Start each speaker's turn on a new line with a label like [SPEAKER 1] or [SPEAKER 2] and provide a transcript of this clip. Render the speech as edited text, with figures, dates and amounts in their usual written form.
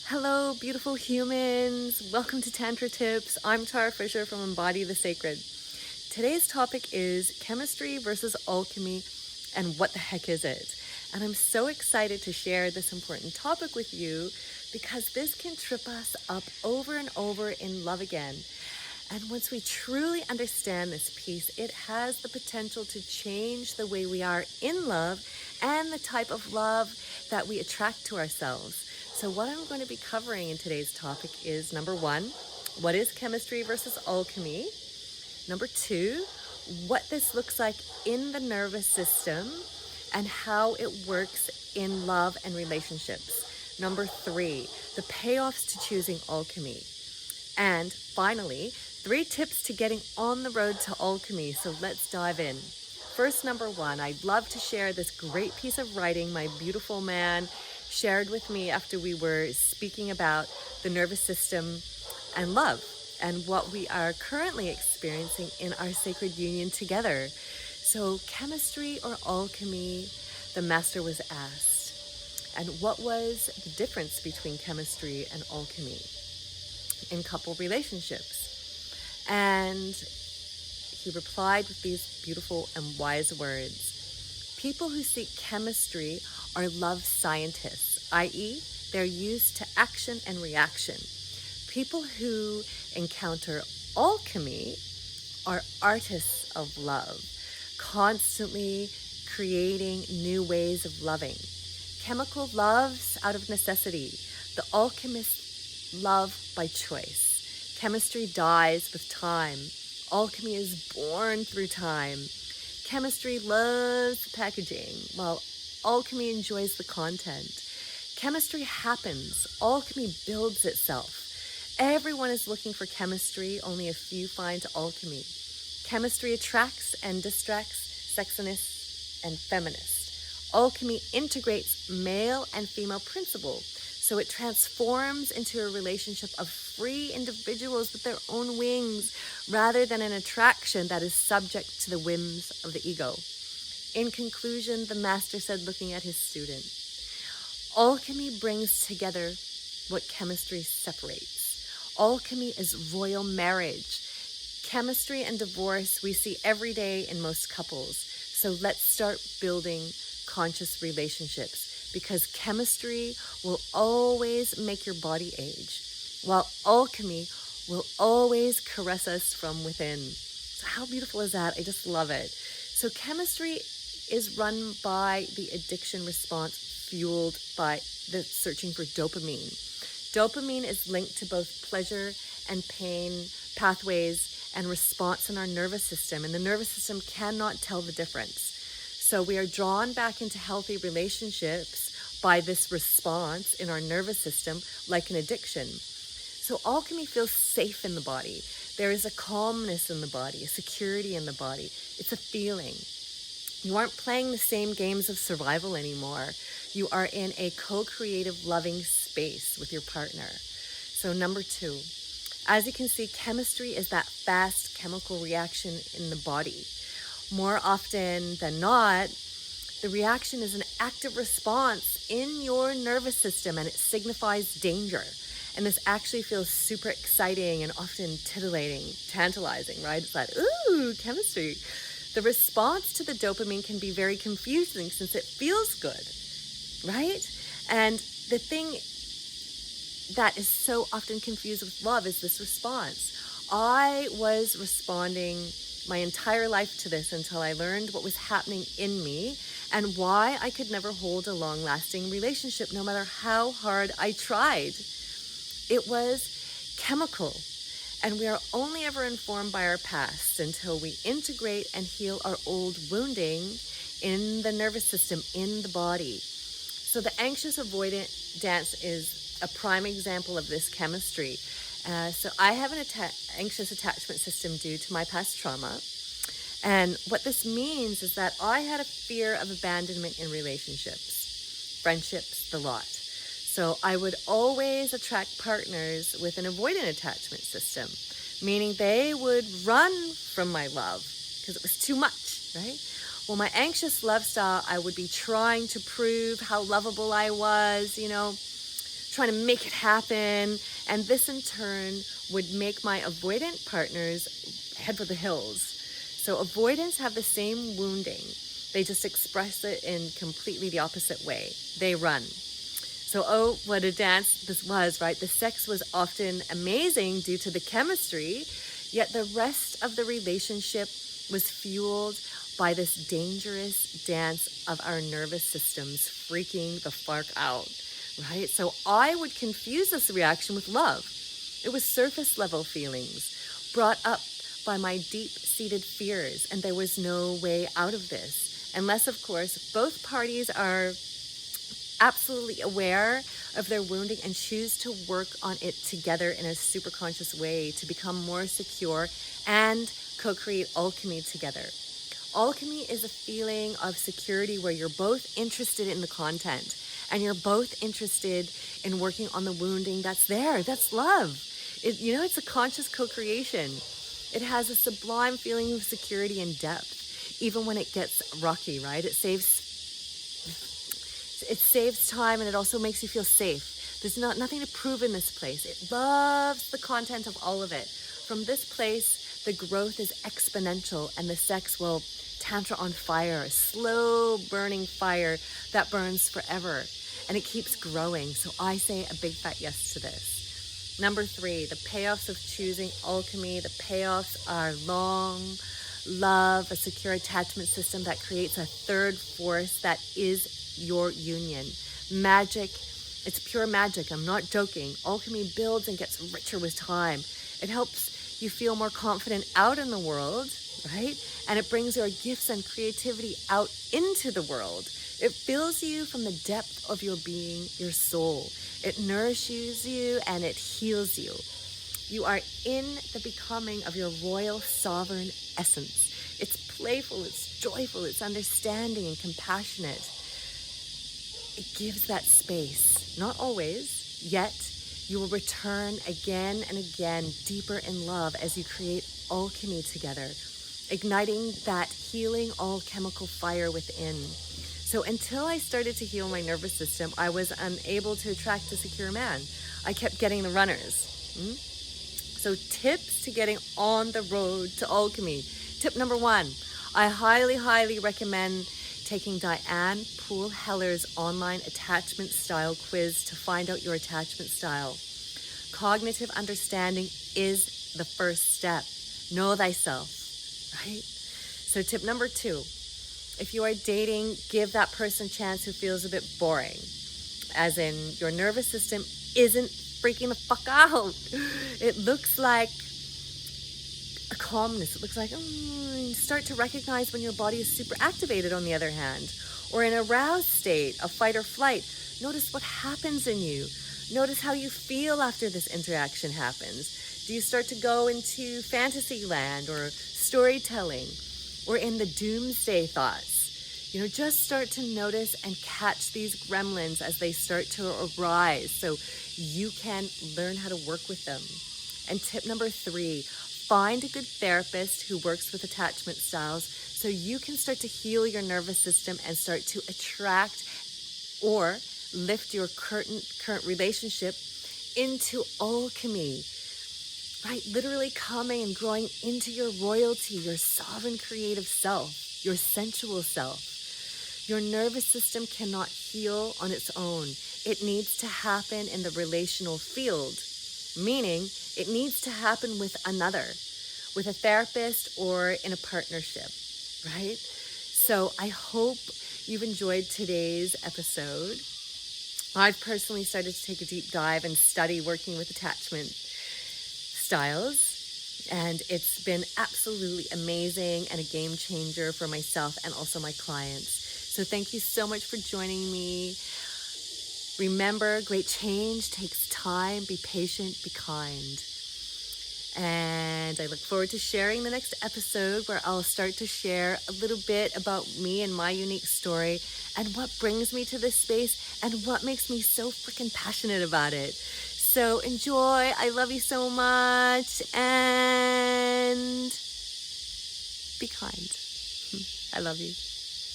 [SPEAKER 1] Hello, beautiful humans. Welcome to Tantra Tips. I'm Tara Fisher from Embody the Sacred. Today's topic is chemistry versus alchemy and what the heck is it? And I'm so excited to share this important topic with you because this can trip us up over and over in love again. And once we truly understand this piece, it has the potential to change the way we are in love and the type of love that we attract to ourselves. So what I'm going to be covering in today's topic is number one, what is chemistry versus alchemy? Number two, what this looks like in the nervous system and how it works in love and relationships. Number three, the payoffs to choosing alchemy. And finally, 3 tips to getting on the road to alchemy. So let's dive in. First, number one, I'd love to share this great piece of writing my beautiful man shared with me after we were speaking about the nervous system and love and what we are currently experiencing in our sacred union together. So, chemistry or alchemy, the master was asked. And what was the difference between chemistry and alchemy in couple relationships? And he replied with these beautiful and wise words. People who seek chemistry are love scientists, i.e., they're used to action and reaction. People who encounter alchemy are artists of love, constantly creating new ways of loving. Chemical loves out of necessity. The alchemists love by choice. Chemistry dies with time. Alchemy is born through time. Chemistry loves the packaging, while alchemy enjoys the content. Chemistry happens. Alchemy builds itself. Everyone is looking for chemistry, only a few find alchemy. Chemistry attracts and distracts sexiness and feminist. Alchemy integrates male and female principle, so it transforms into a relationship of free individuals with their own wings, rather than an attraction that is subject to the whims of the ego. In conclusion, the master said, looking at his student, alchemy brings together what chemistry separates. Alchemy is royal marriage. Chemistry and divorce we see every day in most couples. So let's start building conscious relationships, because chemistry will always make your body age, while alchemy will always caress us from within. So how beautiful is that? I just love it. So chemistry is run by the addiction response fueled by the searching for dopamine. Dopamine is linked to both pleasure and pain pathways and response in our nervous system, and the nervous system cannot tell the difference. So we are drawn back into healthy relationships by this response in our nervous system, like an addiction. So alchemy feels safe in the body. There is a calmness in the body, a security in the body. It's a feeling. You aren't playing the same games of survival anymore. You are in a co-creative, loving space with your partner. So number two, as you can see, chemistry is that fast chemical reaction in the body. More often than not, the reaction is an active response in your nervous system, and it signifies danger. And this actually feels super exciting and often tantalizing, right? It's like, ooh, chemistry. The response to the dopamine can be very confusing since it feels good, right? And the thing that is so often confused with love is this response. I was responding my entire life to this until I learned what was happening in me and why I could never hold a long-lasting relationship no matter how hard I tried. It was chemical. And we are only ever informed by our past until we integrate and heal our old wounding in the nervous system, in the body. So the anxious avoidant dance is a prime example of this chemistry. So I have an anxious attachment system due to my past trauma. And what this means is that I had a fear of abandonment in relationships, friendships, the lot. So I would always attract partners with an avoidant attachment system, meaning they would run from my love because it was too much, right? Well, my anxious love style, I would be trying to prove how lovable I was, trying to make it happen. And this in turn would make my avoidant partners head for the hills. So avoidants have the same wounding. They just express it in completely the opposite way. They run. So, oh, what a dance this was, right? The sex was often amazing due to the chemistry, yet the rest of the relationship was fueled by this dangerous dance of our nervous systems freaking the fuck out, right? So I would confuse this reaction with love. It was surface level feelings brought up by my deep-seated fears, and there was no way out of this. Unless, of course, both parties are absolutely aware of their wounding and choose to work on it together in a super conscious way to become more secure and co-create alchemy together. Alchemy is a feeling of security where you're both interested in the content and you're both interested in working on the wounding that's there. That's love. It's a conscious co-creation. It has a sublime feeling of security and depth, even when it gets rocky, right? It saves time, and it also makes you feel safe. There's nothing to prove in this place. It loves the content of all of it. From this place, the growth is exponential, and the sex will tantra on fire, a slow burning fire that burns forever, and it keeps growing. So I say a big fat yes to this. Number 3, the payoffs of choosing alchemy. The payoffs are long love, a secure attachment system that creates a third force that is your union. Magic, it's pure magic. I'm not joking. Alchemy builds and gets richer with time. It helps you feel more confident out in the world, right? And it brings your gifts and creativity out into the world. It fills you from the depth of your being, your soul. It nourishes you and it heals you. You are in the becoming of your royal sovereign essence. It's playful, it's joyful, it's understanding and compassionate. It gives that space. Not always, yet you will return again and again deeper in love as you create alchemy together, igniting that healing alchemical fire within. So until I started to heal my nervous system, I was unable to attract a secure man. I kept getting the runners. So tips to getting on the road to alchemy. Tip number 1, I highly, highly recommend taking Diane Poole Heller's online attachment style quiz to find out your attachment style. Cognitive understanding is the first step. Know thyself, right? So tip number 2, if you are dating, give that person a chance who feels a bit boring. As in, your nervous system isn't freaking the fuck out. It looks like a calmness. It looks like, start to recognize when your body is super activated, on the other hand, or in a aroused state of fight or flight. Notice what happens in you. Notice how you feel after this interaction happens. Do you start to go into fantasy land or storytelling or in the doomsday thoughts? Just start to notice and catch these gremlins as they start to arise so you can learn how to work with them. And tip number 3, find a good therapist who works with attachment styles so you can start to heal your nervous system and start to attract or lift your current relationship into alchemy, right? Literally coming and growing into your royalty, your sovereign creative self, your sensual self. Your nervous system cannot heal on its own. It needs to happen in the relational field, meaning it needs to happen with another, with a therapist or in a partnership, right? So I hope you've enjoyed today's episode. I've personally started to take a deep dive and study working with attachment styles, and it's been absolutely amazing and a game changer for myself and also my clients. So thank you so much for joining me. Remember, great change takes time. Be patient, be kind. And I look forward to sharing the next episode where I'll start to share a little bit about me and my unique story and what brings me to this space and what makes me so freaking passionate about it. So enjoy. I love you so much. And be kind. I love you.